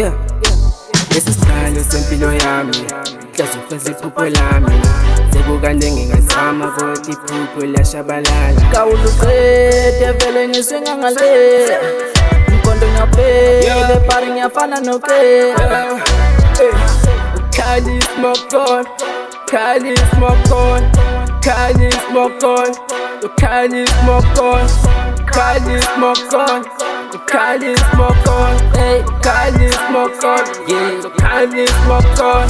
Yeah, lesisikhathi sempilo yami hlazufeza iphupho lami sekukande ngingazama kodwa iphupho lashabalala Kawuluqede vele ngisinga ngale Mkondo ngiyaphele pari ngiyafana noke Khali smoke on, Khali smoke on, Khali smoke on, Khali smoke on, Khali smoke on, Khali smoke on, hey, Khali smoke on, yeah, Khali smoke on.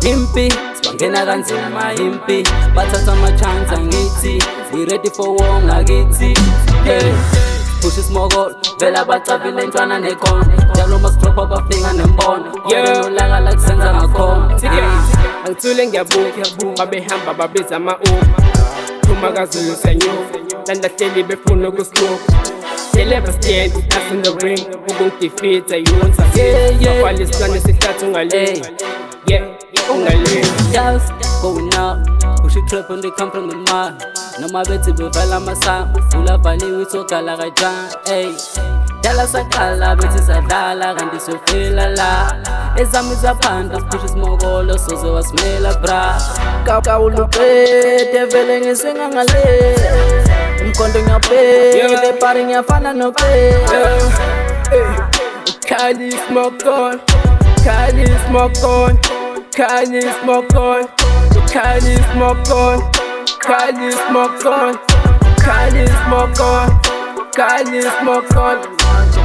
Impi, sibangena kanzima impi Bathatha ama-chance angithi We ready for war ngakithi Hey, push ismoko Vela bacabile ntwana nekhono Njalo masidropha bafinga nembono Wena nolaka la kusenza ngakhona Angithule ngiyabuka babehamba babiza ama-Uber Thuma kaZulu senyuka landahleli befuna ukusiluka They never stand, that's in the ring ukungidefeata yunza bafala isilwane sihlathi ungalinga yeah, ungalinga Yes, going up Push it trap and they come from the mud Noma bethi bevala amasango Vula valiwe isogala kajana Ey, dala saqala bethi sadlala kanti sofela la Ezami zaphanda siphusha isimokolo soze wasimela bra Kawuluqede vele ngisinga ngale Mkondo ngiyaphele pari ngiyafana noke Khali smoke on, Khali smoke on, Khali smoke on, Khali smoke on, Khali smoke on, Khali smoke on, Khali smoke on,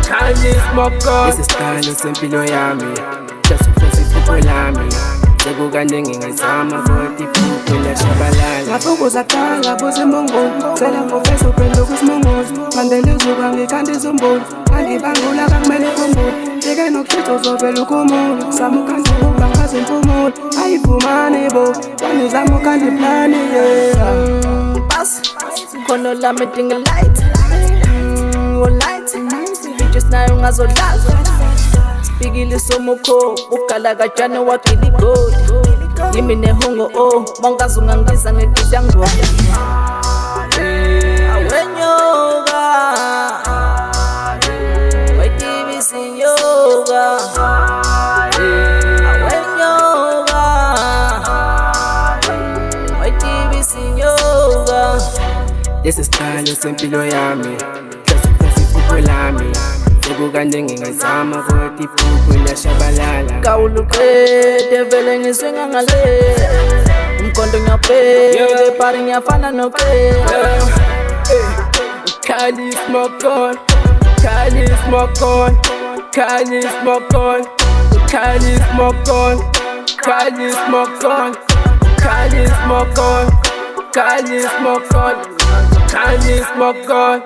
Khali smoke on. Lesisikhathi sempilo yami hlazufeza iphupho lami sekukande ngingazama kodwa iphupho lashabalala Ngafukuza qala buza imbongolo Cela ngofesa uphenduka isimongolo Mandela izuba ngikhanda izumbulu Angibangula kakumele ukhumbule Jike nokushitsha uzovela ukhumula Sama ukhanda ukuba ngazi impumulo Ayivumane bo Wanizama ukhanda iplani Pass, khono lami dinga light light Just nayo ungazodlaza Bigili somukho Ukala kajane wakili gold Yimi nehungo oh Mongazi ungangiza ngetizi yangwa Awenyoga Waitibisi yoga Awenyoga Waitibisi yoga Lesisikhathi sempilo yami hlazufeza iphupho lami sekukande ngingazama kodwa iphupho lashabalala Kawuluqede vele ngisinga ngale Mkondo ngiyaphele pari ngiyafana noke Khali smoke on, Khali smoke on, Khali smoke on, Khali smoke on, Khali smoke on, Khali smoke on, Khali smoke on, Khali smoke on.